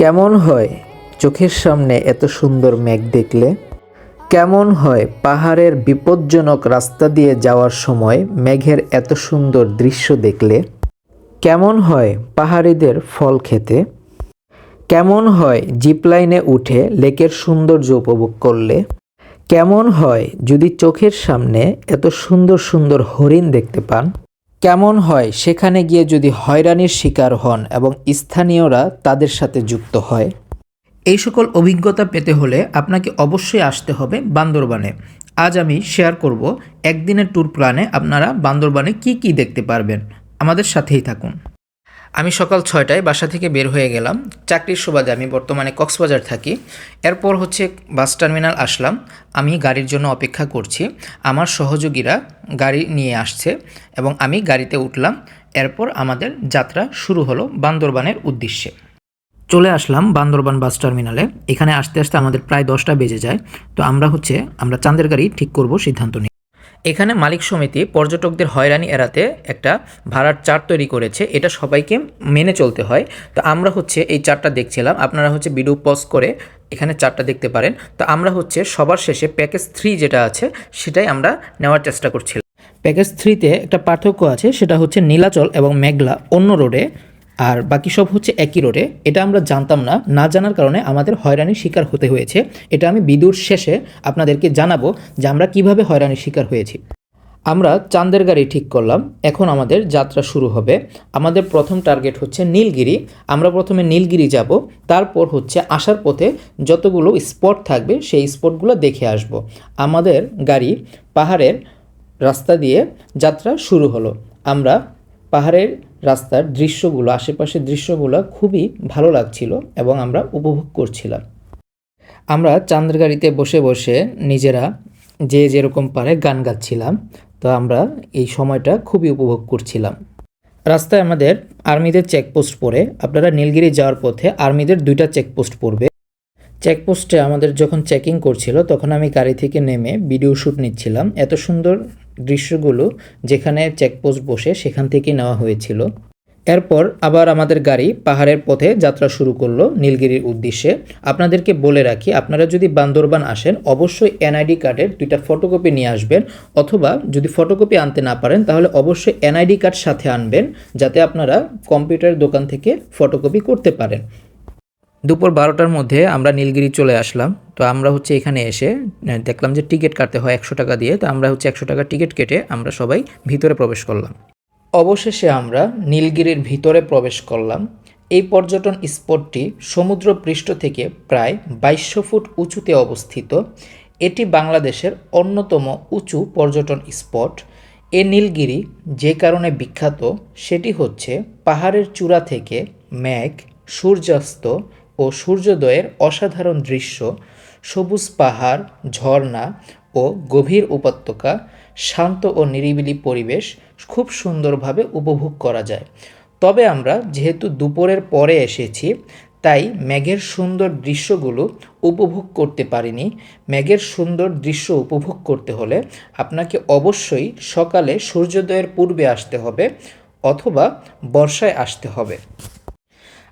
কেমন হয় চোখের সামনে এত সুন্দর মেঘ দেখলে? কেমন হয় পাহাড়ের বিপজ্জনক রাস্তা দিয়ে যাওয়ার সময় মেঘের এত সুন্দর দৃশ্য দেখলে? কেমন হয় পাহাড়িদের ফল খেতে? কেমন হয় জিপলাইনে উঠে লেকের সৌন্দর্য উপভোগ করলে? কেমন হয় যদি চোখের সামনে এত সুন্দর সুন্দর হরিণ দেখতে পান? কেমন হয় সেখানে গিয়ে যদি হয়রানির শিকার হন এবং স্থানীয়রা তাদের সাথে যুক্ত হয়? এই সকল অভিজ্ঞতা পেতে হলে আপনাকে অবশ্যই আসতে হবে বান্দরবানে। আজ আমি শেয়ার করব একদিনের ট্যুর প্ল্যানে আপনারা বান্দরবানে কি কি দেখতে পারবেন। আমাদের সাথেই থাকুন। আমি সকাল ৬টায় বাসা থেকে বের হয়ে গেলাম। চাকরির সুবাদে আমি বর্তমানে কক্সবাজার থাকি। এরপর বাস টার্মিনাল আসলাম। আমি গাড়ির জন্য অপেক্ষা করছি। আমার সহযোগীরা গাড়ি নিয়ে আসছে এবং আমি গাড়িতে উঠলাম। এরপর আমাদের যাত্রা শুরু হলো বান্দরবানের উদ্দেশ্যে। চলে আসলাম বান্দরবান বাস টার্মিনালে। এখানে আসতে আসতে আমাদের প্রায় 10টা বেজে যায়। তো আমরা চাঁদের গাড়ি ঠিক করব সিদ্ধান্ত নিই। এখানে মালিক সমিতি পর্যটকদের হয়রানি এড়াতে একটা ভাড়ার চার্ট তৈরি করেছে। এটা সবাইকে মেনে চলতে হয়। তো আমরা এই চার্টটা দেখছিলাম। আপনারা ভিডিও পজ করে এখানে চার্টটা দেখতে পারেন। তো আমরা সবার শেষে প্যাকেজ 3 যেটা আছে সেটাই আমরা নেওয়ার চেষ্টা করছিলাম। প্যাকেজ 3তে একটা পার্থক্য আছে, সেটা নীলাচল এবং মেঘলা অন্য রোডে, আর বাকি সব একই রোডে। এটা আমরা জানতাম না, না জানার কারণে আমাদের হয়রানির শিকার হতে হয়েছে। এটা আমি ভিডিওর শেষে আপনাদেরকে জানাবো যে আমরা কিভাবে হয়রানির শিকার হয়েছি। আমরা চাঁদের গাড়ি ঠিক করলাম। এখন আমাদের যাত্রা শুরু হবে। আমাদের প্রথম টার্গেট নীলগিরি। আমরা প্রথমে নীলগিরি যাব, তারপর আসার পথে যতগুলো স্পট থাকবে সেই স্পটগুলো দেখে আসব। আমাদের গাড়ি পাহাড়ের রাস্তা দিয়ে যাত্রা শুরু হলো। আমরা পাহাড়ের রাস্তার দৃশ্যগুলো, আশেপাশের দৃশ্যগুলো খুবই ভালো লাগছিল এবং আমরা উপভোগ করছিলাম। আমরা চাঁদের গাড়িতে বসে বসে নিজেরা যে যেরকম পারে গান গাচ্ছিলাম। তো আমরা এই সময়টা খুবই উপভোগ করছিলাম। রাস্তায় আমাদের আর্মিদের চেকপোস্ট পড়ে। আপনারা নীলগিরি যাওয়ার পথে আর্মিদের 2টা চেকপোস্ট পড়বে। চেকপোস্টে আমাদের যখন চেকিং করছিল তখন আমি গাড়ি থেকে নেমে ভিডিও শ্যুট নিচ্ছিলাম। এত সুন্দর দৃশ্যগুলো যেখানে চেকপোস্ট বসে সেখান থেকে নেওয়া হয়েছিল। এরপর আবার আমাদের গাড়ি পাহাড়ের পথে যাত্রা শুরু করলো নীলগিরির উদ্দেশ্যে। আপনাদেরকে বলে রাখি, আপনারা যদি বান্দরবান আসেন অবশ্যই এনআইডি কার্ডের 2টা ফটোকপি নিয়ে আসবেন, অথবা যদি ফটোকপি আনতে না পারেন তাহলে অবশ্যই এনআইডি কার্ড সাথে আনবেন, যাতে আপনারা কম্পিউটার দোকান থেকে ফটোকপি করতে পারেন। দুপুর 12টার মধ্যে আমরা নীলগিরি চলে আসলাম। তো আমরা এখানে এসে দেখলাম যে টিকিট কাটতে হয় 100 টাকা দিয়ে। তো আমরা 100 টাকা টিকিট কেটে আমরা সবাই ভিতরে প্রবেশ করলাম। অবশেষে আমরা নীলগিরির ভিতরে প্রবেশ করলাম। এই পর্যটন স্পটটি সমুদ্র পৃষ্ঠ থেকে প্রায় 2200 ফুট উঁচুতে অবস্থিত। এটি বাংলাদেশের অন্যতম উঁচু পর্যটন স্পট। এ নীলগিরি যে কারণে বিখ্যাত সেটি পাহাড়ের চূড়া থেকে মেঘ, সূর্যাস্ত ও সূর্যোদয়ের অসাধারণ দৃশ্য, সবুজ পাহাড়, ঝর্ণা ও গভীর উপত্যকা, শান্ত ও নিরিবিলি পরিবেশ খুব সুন্দরভাবে উপভোগ করা যায়। তবে আমরা যেহেতু দুপুরের পরে এসেছি তাই মেঘের সুন্দর দৃশ্যগুলো উপভোগ করতে পারিনি। মেঘের সুন্দর দৃশ্য উপভোগ করতে হলে আপনাকে অবশ্যই সকালে সূর্যোদয়ের পূর্বে আসতে হবে অথবা বর্ষায় আসতে হবে।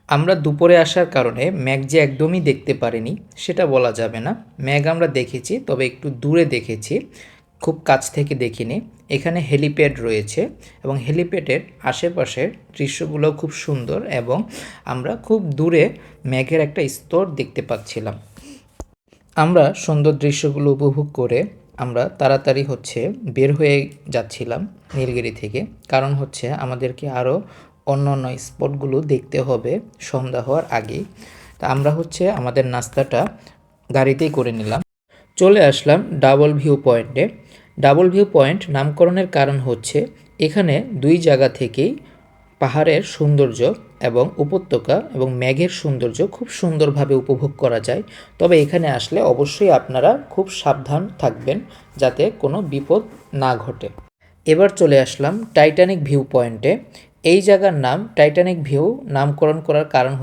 আমরা দুপুরে আসার কারণে মেঘ যে একদমই দেখতে পারিনি সেটা বলা যাবে না। মেঘ আমরা দেখেছি, তবে একটু দূরে দেখেছি, খুব কাছ থেকে দেখিনি। এখানে হেলিপ্যাড রয়েছে এবং হেলিপ্যাডের আশেপাশের দৃশ্যগুলো খুব সুন্দর এবং আমরা খুব দূরে মেঘের একটা স্তর দেখতে পাচ্ছিলাম। আমরা সুন্দর দৃশ্যগুলো উপভোগ করে আমরা তাড়াতাড়ি বের হয়ে যাচ্ছিলাম নীলগিরি থেকে, কারণ আমাদেরকে আরও অন্য অন্য স্পটগুলো দেখতে হবে সন্ধ্যা হওয়ার আগেই। তা আমরা আমাদের নাস্তাটা গাড়িতেই করে নিলাম। চলে আসলাম ডাবল ভিউ পয়েন্টে। ডাবল ভিউ পয়েন্ট নামকরণের কারণ এখানে 2 জায়গা থেকেই পাহাড়ের সৌন্দর্য এবং উপত্যকা এবং মেঘের সৌন্দর্য খুব সুন্দরভাবে উপভোগ করা যায়। তবে এখানে আসলে অবশ্যই আপনারা খুব সাবধান থাকবেন যাতে কোনো বিপদ না ঘটে। এবার চলে আসলাম টাইটানিক ভিউ পয়েন্টে। এই জায়গার নাম টাইটানিক ভিউ নামকরণ করার কারণ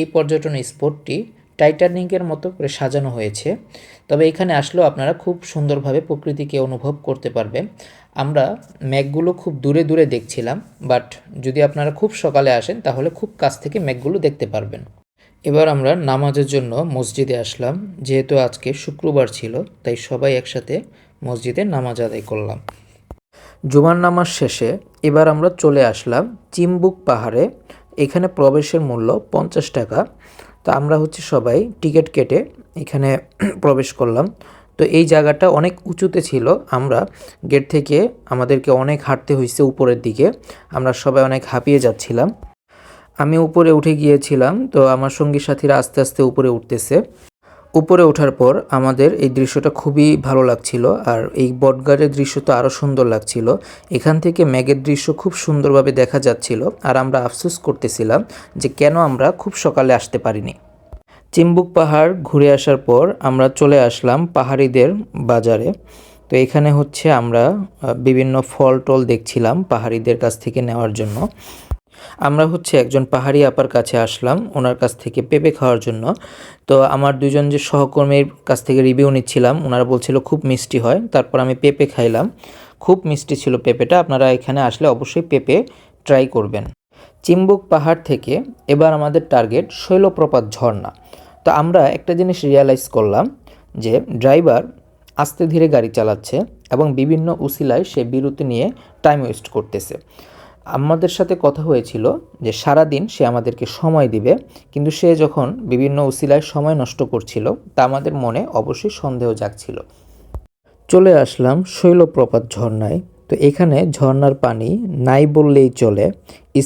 এই পর্যটন স্পটটি টাইটানিকের মতো করে সাজানো হয়েছে। তবে এখানে আসলেও আপনারা খুব সুন্দরভাবে প্রকৃতিকে অনুভব করতে পারবেন। আমরা মেঘগুলো খুব দূরে দূরে দেখছিলাম, বাট যদি আপনারা খুব সকালে আসেন তাহলে খুব কাছ থেকে মেঘগুলো দেখতে পারবেন। এবার আমরা নামাজের জন্য মসজিদে আসলাম। যেহেতু আজকে শুক্রবার ছিল, তাই সবাই একসাথে মসজিদে নামাজ আদায় করলাম। জুমার নামাজ শেষে এবার আমরা চলে আসলাম চিম্বুক পাহাড়ে। এখানে প্রবেশের মূল্য 50 টাকা। তো আমরা সবাই টিকিট কেটে এখানে প্রবেশ করলাম। তো এই জায়গাটা অনেক উঁচুতে ছিল, আমরা গেট থেকে আমাদেরকে অনেক হাঁটতে হয়েছে উপরের দিকে। আমরা সবাই অনেক হাঁপিয়ে যাচ্ছিলাম। আমি উপরে উঠে গিয়েছিলাম, তো আমার সঙ্গী সাথীরা আস্তে আস্তে উপরে উঠতেছে। উপরে ওঠার পর আমাদের এই দৃশ্যটা খুবই ভালো লাগছিল, আর এই বটগাছের দৃশ্য তো আরও সুন্দর লাগছিল। এখান থেকে মেঘের দৃশ্য খুব সুন্দরভাবে দেখা যাচ্ছিল, আর আমরা আফসোস করতেছিলাম যে কেন আমরা খুব সকালে আসতে পারিনি। চিম্বুক পাহাড় ঘুরে আসার পর আমরা চলে আসলাম পাহাড়িদের বাজারে। তো এখানে আমরা বিভিন্ন ফল টল দেখছিলাম পাহাড়িদের কাছ থেকে নেওয়ার জন্য। আমরা একজন পাহাড়ি আপার কাছে আসলাম, ওনার কাছ থেকে পেঁপে খাওয়ার জন্য। তো আমার দুজন যে সহকর্মীর কাছ থেকে রিভিউ নিচ্ছিলাম, ওনারা বলছিল খুব মিষ্টি হয়। তারপর আমি পেঁপে খাইলাম, খুব মিষ্টি ছিল পেঁপেটা। আপনারা এখানে আসলে অবশ্যই পেঁপে ট্রাই করবেন। চিম্বুক পাহাড় থেকে এবার আমাদের টার্গেট শৈলপ্রপাত ঝর্ণা। তো আমরা একটা জিনিস রিয়ালাইজ করলাম যে ড্রাইভার আস্তে ধীরে গাড়ি চালাচ্ছে এবং বিভিন্ন উসিলায় সে বিরতি নিয়ে টাইম ওয়েস্ট করতেছে। আমাদের সাথে কথা হয়েছিল যে সারা দিন সে আমাদেরকে সময় দিবে, কিন্তু সে যখন বিভিন্ন উসিলায় সময় নষ্ট করছিল তা আমাদের মনে অবশ্যই সন্দেহ জাগছিল। চলে আসলাম শৈলপ্রপাত ঝর্ণায়। তো এখানে ঝর্ণার পানি নাই বললেই চলে।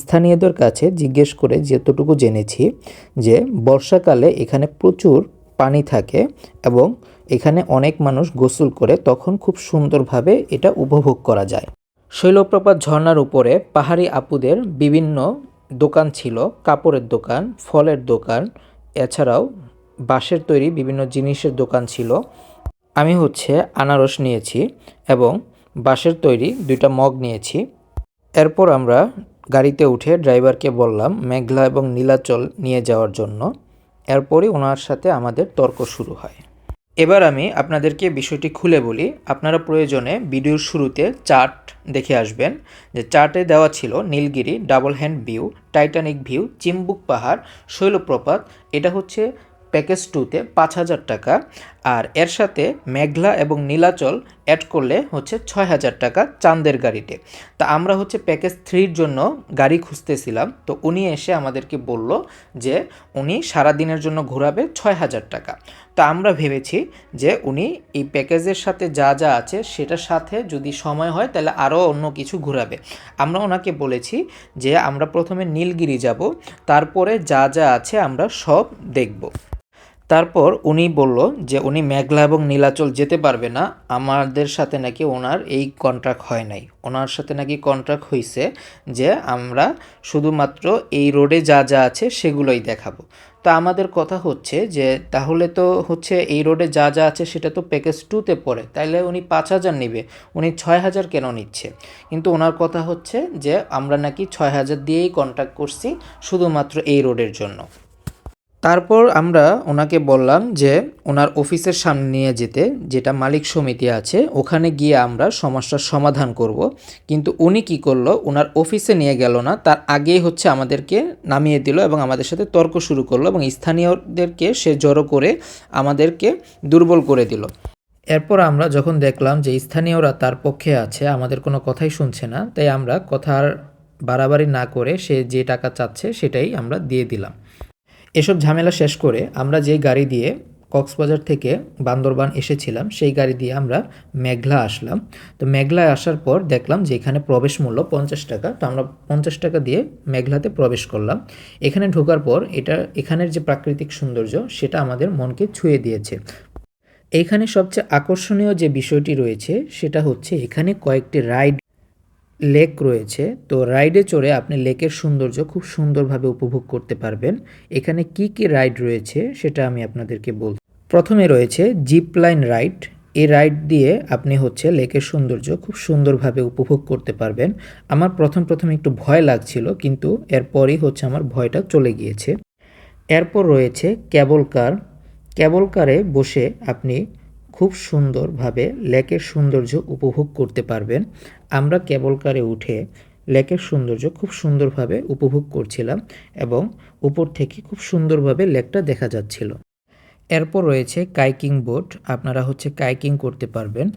স্থানীয়দের কাছে জিজ্ঞেস করে যতটুকু জেনেছি যে বর্ষাকালে এখানে প্রচুর পানি থাকে এবং এখানে অনেক মানুষ গোসল করে, তখন খুব সুন্দরভাবে এটা উপভোগ করা যায়। শৈলপ্রপাত ঝর্ণার উপরে পাহাড়ি আপুদের বিভিন্ন দোকান ছিল, কাপড়ের দোকান, ফলের দোকান, এছাড়াও বাঁশের তৈরি বিভিন্ন জিনিসের দোকান ছিল। আমি আনারস নিয়েছি এবং বাঁশের তৈরি 2টা মগ নিয়েছি। এরপর আমরা গাড়িতে উঠে ড্রাইভারকে বললাম মেঘলা এবং নীলাচল নিয়ে যাওয়ার জন্য। এরপরই ওনার সাথে আমাদের তর্ক শুরু হয়। এবার আমি আপনাদেরকে বিষয়টি খুলে বলি। আপনারা প্রয়োজনে ভিডিওর শুরুতে চার্ট দেখে আসবেন, যে চার্টে দেওয়া ছিল Nilgiri, double hand view, Titanic view, Chimbuk পাহাড়, শৈলপ্রপাত। এটা প্যাকেজ 2তে 5,000 টাকা, আর এর সাথে মেঘলা এবং নীলাচল অ্যাড করলে 6,000 টাকা চাঁদের গাড়িতে। তা আমরা প্যাকেজ 3-র জন্য গাড়ি খুঁজতেছিলাম। তো উনি এসে আমাদেরকে বলল যে উনি সারাদিনের জন্য ঘোরাবে 6,000 টাকা। তো আমরা ভেবেছি যে উনি এই প্যাকেজের সাথে যা যা আছে সেটার সাথে যদি সময় হয় তাহলে আরও অন্য কিছু ঘোরাবে। আমরা ওনাকে বলেছি যে আমরা প্রথমে নীলগিরি যাব, তারপরে যা যা আছে আমরা সব দেখব। তারপর উনি বলল যে উনি মেঘলা এবং নীলাচল যেতে পারবে না, আমাদের সাথে নাকি ওনার এই কন্ট্রাক্ট হয় নাই। ওনার সাথে নাকি কন্ট্রাক্ট হয়েছে যে আমরা শুধুমাত্র এই রোডে যা যা আছে সেগুলোই দেখাবো। তো আমাদের কথা যে তাহলে তো এই রোডে যা যা আছে সেটা তো প্যাকেজ 2তে পড়ে, তাইলে উনি 5,000 নেবে, উনি 6,000 কেন নিচ্ছে? কিন্তু ওনার কথা যে আমরা নাকি 6,000 দিয়েই কন্ট্রাক্ট করছি শুধুমাত্র এই রোডের জন্য। তারপর আমরা ওনাকে বললাম যে ওনার অফিসের সামনে নিয়ে যেতে, যেটা মালিক সমিতি আছে, ওখানে গিয়ে আমরা সমস্যার সমাধান করব। কিন্তু উনি কি করলো, ওনার অফিসে নিয়ে গেল না, তার আগেই আমাদেরকে নামিয়ে দিল এবং আমাদের সাথে তর্ক শুরু করলো এবং স্থানীয়দেরকে সে জড়ো করে আমাদেরকে দুর্বল করে দিল। এরপর আমরা যখন দেখলাম যে স্থানীয়রা তার পক্ষে আছে, আমাদের কোনো কথাই শুনছে না, তাই আমরা কথা আর বাড়াবাড়ি না করে সে যে টাকা চাচ্ছে সেটাই আমরা দিয়ে দিলাম। এসব ঝামেলা শেষ করে আমরা যেই গাড়ি দিয়ে কক্সবাজার থেকে বান্দরবান এসেছিলাম সেই গাড়ি দিয়ে আমরা মেঘলা আসলাম। তো মেঘলায় আসার পর দেখলাম যে এখানে প্রবেশ মূল্য 50 টাকা। তো আমরা 50 টাকা দিয়ে মেঘলাতে প্রবেশ করলাম। এখানে ঢোকার পর এখানের যে প্রাকৃতিক সৌন্দর্য সেটা আমাদের মনকে ছুঁয়ে দিয়েছে। এইখানে সবচেয়ে আকর্ষণীয় যে বিষয়টি রয়েছে সেটা এখানে কয়েকটি লেক রয়েছে। তো রাইডে চড়ে আপনি লেকের সৌন্দর্য খুব সুন্দরভাবে উপভোগ করতে পারবেন। এখানে কি কি রাইড রয়েছে সেটা আমি আপনাদেরকে বলছি। প্রথমে রয়েছে জিপ লাইন রাইড। এই রাইড দিয়ে আপনি লেকের সৌন্দর্য খুব সুন্দরভাবে উপভোগ করতে পারবেন। আমার প্রথম একটু ভয় লাগছিল, কিন্তু এরপরই আমার ভয়টা চলে গিয়েছে। এরপর রয়েছে কেবল কার। কেবল কারে বসে আপনি খুব সুন্দরভাবে লেকের সৌন্দর্য উপভোগ করতে পারবেন। আমরা কেবল কারে উঠে লেকের সৌন্দর্য খুব সুন্দরভাবে উপভোগ করছিলাম এবং উপর থেকে খুব সুন্দরভাবে লেকটা দেখা যাচ্ছিল। এরপর রয়েছে কাইকিং বোট, আপনারা কাইকিং করতে পারবেন।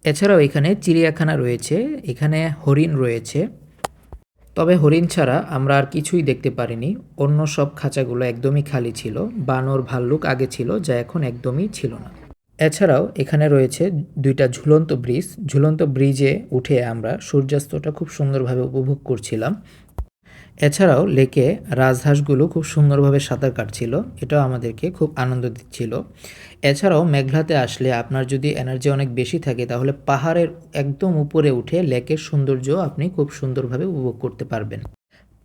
এছাড়াও এখানে চিড়িয়াখানা রয়েছে, এখানে হরিণ রয়েছে। তবে হরিণ ছাড়া আমরা আর কিছুই দেখতে পারিনি, অন্য সব খাঁচাগুলো একদমই খালি ছিল। বানর ভাল্লুক আগে ছিল, যা এখন একদমই ছিল না। এছাড়াও এখানে রয়েছে দুইটা ঝুলন্ত ব্রিজ, ঝুলন্ত ব্রিজে উঠে আমরা সূর্যাস্তটা খুব সুন্দরভাবে উপভোগ করছিলাম। এছাড়াও লেকে রাজহাঁসগুলো খুব সুন্দরভাবে সাঁতার কাটছিল, এটাও আমাদেরকে খুব আনন্দ দিচ্ছিল। এছাড়াও মেঘলাতে আসলে আপনার যদি এনার্জি অনেক বেশি থাকে তাহলে পাহাড়ের একদম উপরে উঠে লেকের সৌন্দর্য আপনি খুব সুন্দরভাবে উপভোগ করতে পারবেন।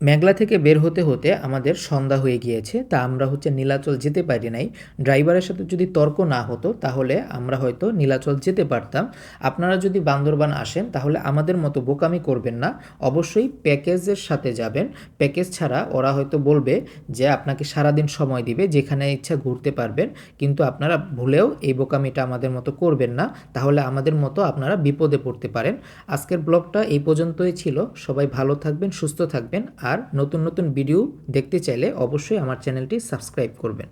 মেঘলা থেকে বের হতে হতে আমাদের সন্ধ্যা হয়ে গিয়েছে, তা আমরা নীলাচল যেতে পারি নাই। ড্রাইভারের সাথে যদি তর্ক না হতো তাহলে আমরা হয়তো নীলাচল যেতে পারতাম। আপনারা যদি বান্দরবান আসেন তাহলে আমাদের মতো বোকামি করবেন না, অবশ্যই প্যাকেজের সাথে যাবেন। প্যাকেজ ছাড়া ওরা হয়তো বলবে যে আপনাকে সারাদিন সময় দিবে, যেখানে ইচ্ছা ঘুরতে পারবেন, কিন্তু আপনারা ভুলেও এই বোকামিটা আমাদের মতো করবেন না, তাহলে আমাদের মতো আপনারা বিপদে পড়তে পারেন। আজকের ব্লগটা এই পর্যন্তই ছিল। সবাই ভালো থাকবেন, সুস্থ থাকবেন, আর নতুন নতুন ভিডিও দেখতে চাইলে অবশ্যই আমার চ্যানেলটি সাবস্ক্রাইব করবেন।